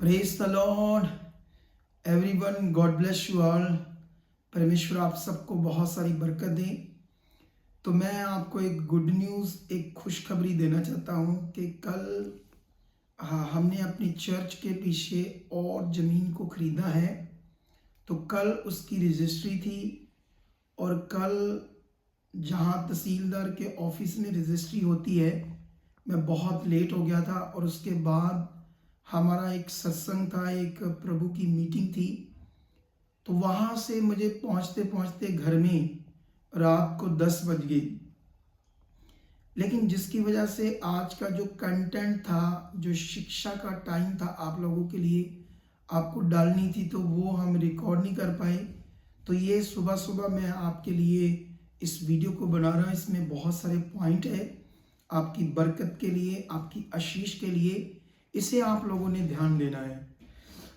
Praise the Lord everyone, God bless you all. परमेश्वर आप सबको बहुत सारी बरकत दे। तो मैं आपको एक गुड न्यूज़, एक खुशखबरी देना चाहता हूँ कि कल हमने अपनी चर्च के पीछे और ज़मीन को ख़रीदा है। तो कल उसकी रजिस्ट्री थी और कल जहाँ तहसीलदार के ऑफिस में रजिस्ट्री होती है, मैं बहुत लेट हो गया था और उसके बाद हमारा एक सत्संग था, एक प्रभु की मीटिंग थी। तो वहाँ से मुझे पहुँचते पहुँचते घर में रात को 10 बज गई। लेकिन जिसकी वजह से आज का जो कंटेंट था, जो शिक्षा का टाइम था आप लोगों के लिए, आपको डालनी थी, तो वो हम रिकॉर्ड नहीं कर पाए। तो ये सुबह सुबह मैं आपके लिए इस वीडियो को बना रहा हूँ। इसमें बहुत सारे पॉइंट है आपकी बरकत के लिए, आपकी आशीष के लिए। इसे आप लोगों ने ध्यान देना है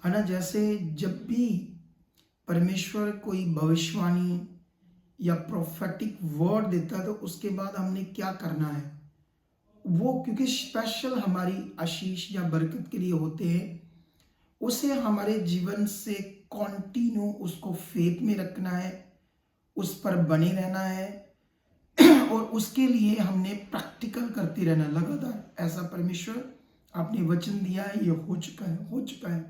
ना। जैसे जब भी परमेश्वर कोई भविष्यवाणी या प्रोफेटिक वर्ड देता है तो उसके बाद हमने क्या करना है, वो क्योंकि स्पेशल हमारी आशीष या बरकत के लिए होते हैं, उसे हमारे जीवन से कॉन्टिन्यू उसको फेथ में रखना है, उस पर बने रहना है और उसके लिए हमने प्रैक्टिकल करते रहना लगातार। ऐसा परमेश्वर आपने वचन दिया है, ये हो चुका है।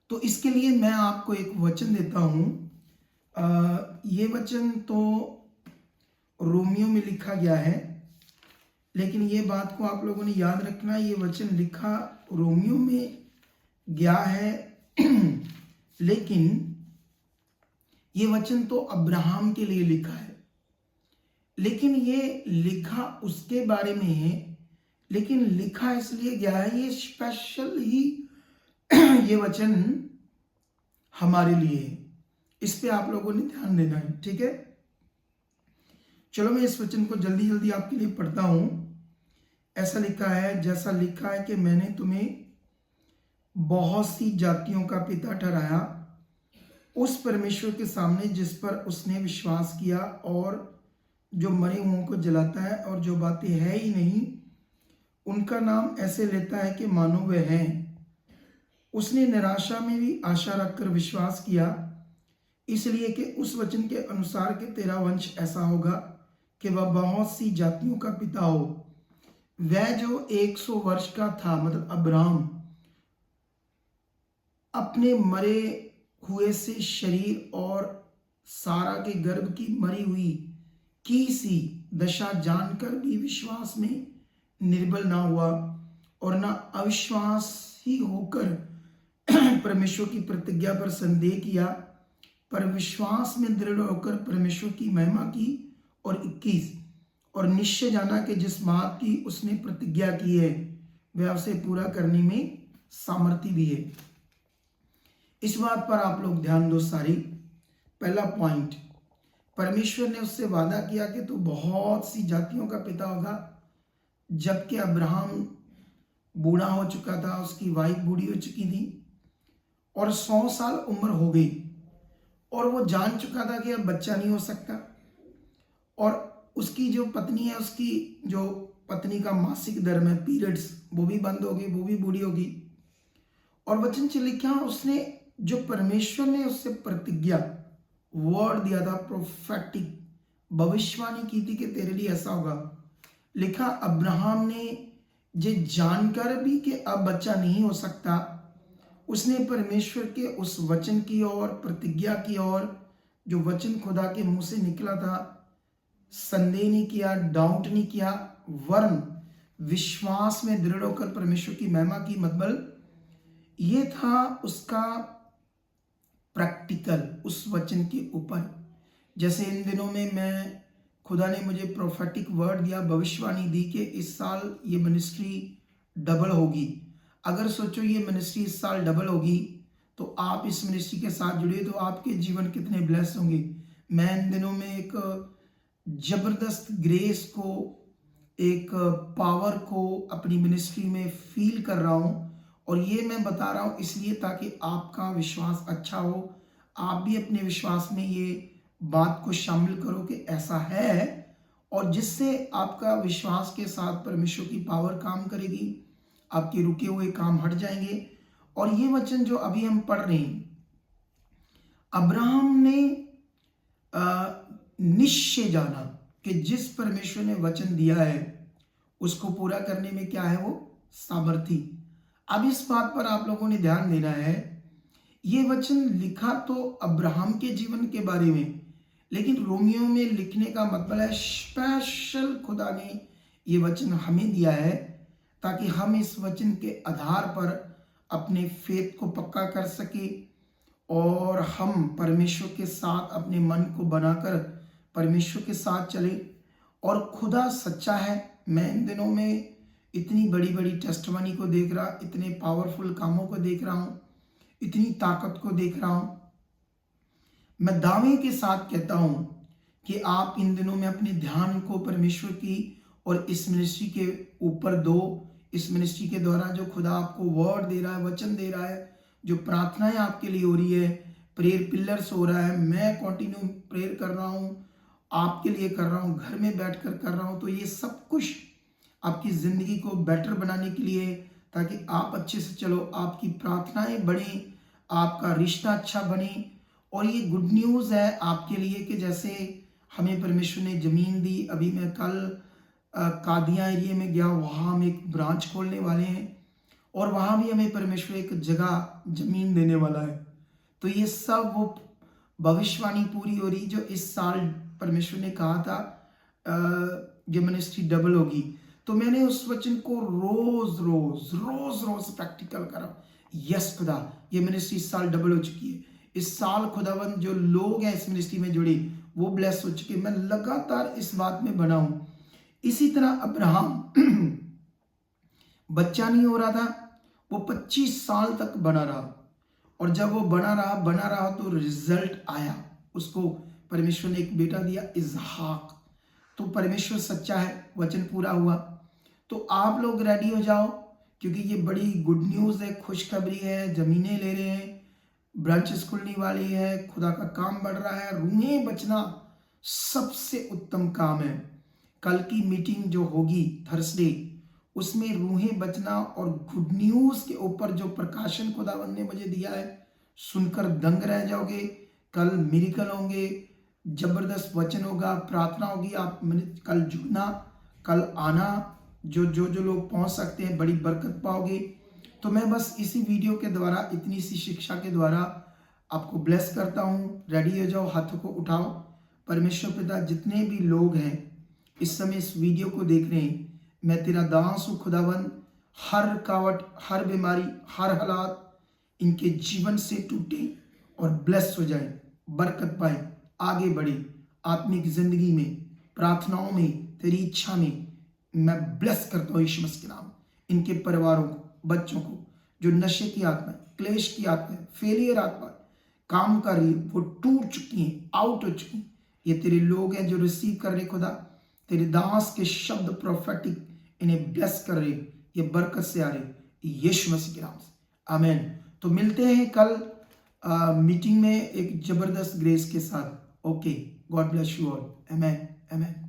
तो इसके लिए मैं आपको एक वचन देता हूं। ये वचन तो रोमियो में लिखा गया है, लेकिन ये बात को आप लोगों ने याद रखना, ये वचन लिखा रोमियो में गया है लेकिन ये वचन तो अब्राहम के लिए लिखा है। लेकिन ये लिखा उसके बारे में है, लेकिन लिखा इसलिए गया है, ये स्पेशल ही ये वचन हमारे लिए है। इस पे आप लोगों ने ध्यान देना है, ठीक है। चलो मैं इस वचन को जल्दी जल्दी आपके लिए पढ़ता हूं। ऐसा लिखा है, जैसा लिखा है कि मैंने तुम्हें बहुत सी जातियों का पिता ठहराया, उस परमेश्वर के सामने जिस पर उसने विश्वास किया और जो मरे हुओं को जलाता है और जो बातें है ही नहीं उनका नाम ऐसे लेता है कि मानो वे हैं। उसने निराशा में भी आशा रखकर विश्वास किया, इसलिए कि उस वचन के अनुसार कि तेरा वंश ऐसा होगा कि वह बहुत सी जातियों का पिता हो। वह जो 100 वर्ष का था, मतलब अब्राहम, अपने मरे हुए से शरीर और सारा के गर्भ की मरी हुई की सी दशा जानकर भी विश्वास में निर्बल ना हुआ और ना अविश्वासी होकर परमेश्वर की प्रतिज्ञा पर संदेह किया, पर विश्वास में दृढ़ होकर परमेश्वर की महिमा की। और 21, और निश्चय जाना कि जिस बात की उसने प्रतिज्ञा की है वह उसे पूरा करने में सामर्थ्य भी है। इस बात पर आप लोग ध्यान दो सारी। पहला पॉइंट, परमेश्वर ने उससे वादा किया कि तू बहुत सी जातियों का पिता होगा। जबकि अब्राहम बूढ़ा हो चुका था, उसकी वाइफ बूढ़ी हो चुकी थी और 100 साल उम्र हो गई और वो जान चुका था कि अब बच्चा नहीं हो सकता। और उसकी जो पत्नी है, उसकी जो पत्नी का मासिक धर्म है, पीरियड्स, वो भी बंद हो गई, वो भी बूढ़ी होगी। और वचन से लिखा, उसने जो परमेश्वर ने उससे प्रतिज्ञा वर्ड दिया था, प्रोफेटिक भविष्यवाणी की थी कि तेरे लिए ऐसा होगा, लिखा अब्राहम ने ये जानकर भी कि अब बच्चा नहीं हो सकता, उसने परमेश्वर के उस वचन की ओर, प्रतिज्ञा की ओर, जो वचन खुदा के मुंह से निकला था, संदेह नहीं किया, डाउट नहीं किया, वरन विश्वास में दृढ़ होकर परमेश्वर की महिमा की। मतलब ये था उसका प्रैक्टिकल उस वचन के ऊपर। जैसे इन दिनों में मैं, खुदा ने मुझे प्रोफेटिक वर्ड दिया, भविष्यवाणी दी कि इस साल ये मिनिस्ट्री डबल होगी। अगर सोचो ये मिनिस्ट्री इस साल डबल होगी तो आप इस मिनिस्ट्री के साथ जुड़े तो आपके जीवन कितने ब्लेस होंगे। मैं इन दिनों में एक जबरदस्त ग्रेस को, एक पावर को अपनी मिनिस्ट्री में फील कर रहा हूँ। और ये मैं बता रहा हूँ इसलिए ताकि आपका विश्वास अच्छा हो, आप भी अपने विश्वास में ये बात को शामिल करो कि ऐसा है, और जिससे आपका विश्वास के साथ परमेश्वर की पावर काम करेगी, आपके रुके हुए काम हट जाएंगे और ये वचन जो अभी हम पढ़ रहे हैं, अब्राहम ने निश्चय जाना कि जिस परमेश्वर ने वचन दिया है उसको पूरा करने में क्या है, वो सामर्थी। अब इस बात पर आप लोगों ने ध्यान देना है, ये वचन लिखा तो अब्राहम के जीवन के बारे में, लेकिन रोमियो में लिखने का मतलब है स्पेशल खुदा ने ये वचन हमें दिया है ताकि हम इस वचन के आधार पर अपने फेथ को पक्का कर सके और हम परमेश्वर के साथ अपने मन को बनाकर परमेश्वर के साथ चले। और खुदा सच्चा है। मैं इन दिनों में इतनी बड़ी बड़ी टेस्टमनी को देख रहा, इतने पावरफुल कामों को देख रहा हूँ, इतनी ताकत को देख रहा हूँ। मैं दावे के साथ कहता हूँ कि आप इन दिनों में अपने ध्यान को परमेश्वर की और इस मिनिस्ट्री के ऊपर दो। इस मिनिस्ट्री के द्वारा जो खुदा आपको वर्ड दे रहा है, वचन दे रहा है, जो प्रार्थनाएं आपके लिए हो रही है, प्रेयर पिलर्स हो रहा है, मैं कंटिन्यू प्रेयर कर रहा हूँ, आपके लिए कर रहा हूँ, घर में बैठकर कर रहा हूँ, तो ये सब कुछ आपकी ज़िंदगी को बेटर बनाने के लिए, ताकि आप अच्छे से चलो, आपकी प्रार्थनाएं बढ़ें, आपका रिश्ता अच्छा बने। और ये गुड न्यूज़ है आपके लिए कि जैसे हमें परमेश्वर ने ज़मीन दी। अभी मैं कल कादियाँ एरिया में गया, वहाँ हम एक ब्रांच खोलने वाले हैं और वहाँ भी हमें परमेश्वर एक जगह ज़मीन देने वाला है। तो ये सब वो भविष्यवाणी पूरी हो रही जो इस साल परमेश्वर ने कहा था, ये मिनिस्ट्री डबल होगी। तो मैंने उस वचन को रोज रोज रोज रोज प्रैक्टिकल करा। यस खुदा, ये मिनिस्ट्री इस साल डबल हो चुकी है। इस साल खुदावंद जो लोग हैं इस मिनिस्ट्री में जुड़े वो ब्लेस हो चुके। मैं लगातार इस बात में बना हूं। इसी तरह अब्राहम बच्चा नहीं हो रहा था, वो 25 साल तक बना रहा, और जब वो बना रहा तो रिजल्ट आया। उसको परमेश्वर ने एक बेटा दिया, इजहाक। तो परमेश्वर सच्चा है, वचन पूरा हुआ। तो आप लोग रेडी हो जाओ, क्योंकि ये बड़ी गुड न्यूज़ है, खुशखबरी है। ज़मीनें ले रहे हैं, ब्रांचेस खुलने वाली है, खुदा का काम बढ़ रहा है। रूहें बचना सबसे उत्तम काम है। कल की मीटिंग जो होगी थर्सडे, उसमें रूहें बचना और गुड न्यूज़ के ऊपर जो प्रकाशन खुदावंद ने मुझे दिया है, सुनकर दंग रह जाओगे। कल मिरेकल होंगे, जबरदस्त वचन होगा, प्रार्थना होगी। आप कल जुड़ना, कल आना। जो लोग पहुंच सकते हैं बड़ी बरकत पाओगे। तो मैं बस इसी वीडियो के द्वारा, इतनी सी शिक्षा के द्वारा आपको ब्लेस करता हूं। रेडी हो जाओ, हाथों को उठाओ। परमेश्वर पिता, जितने भी लोग हैं इस समय इस वीडियो को देख रहे हैं, मैं तेरा दास हूँ खुदावन। हर रुकावट, हर बीमारी, हर हालात इनके जीवन से टूटे और ब्लेस हो जाए, बरकत पाए, आगे बढ़े आत्मिक जिंदगी में, प्रार्थनाओं में, तेरी इच्छा में। मैं ब्लेस करता हूँ यीशु मसीह के नाम। इनके परिवारों को, बच्चों को, जो नशे की आत्मा, क्लेश की आत्मा, फेलियर आत्मा काम कर रही है, वो टूट चुकी हैं, आउट हो चुकी हैं। ये तेरे लोग हैं जो रिसीव कर रहे खुदा, तेरे दास के शब्द प्रोफेटिक इन्हें ब्लेस कर रहे, ये बरकत से आ रहे यीशु मसीह के नाम से, आमीन। तो मिलते हैं कल मीटिंग में एक जबरदस्त ग्रेस के साथ। Okay, God bless you all, आमीन, आमीन।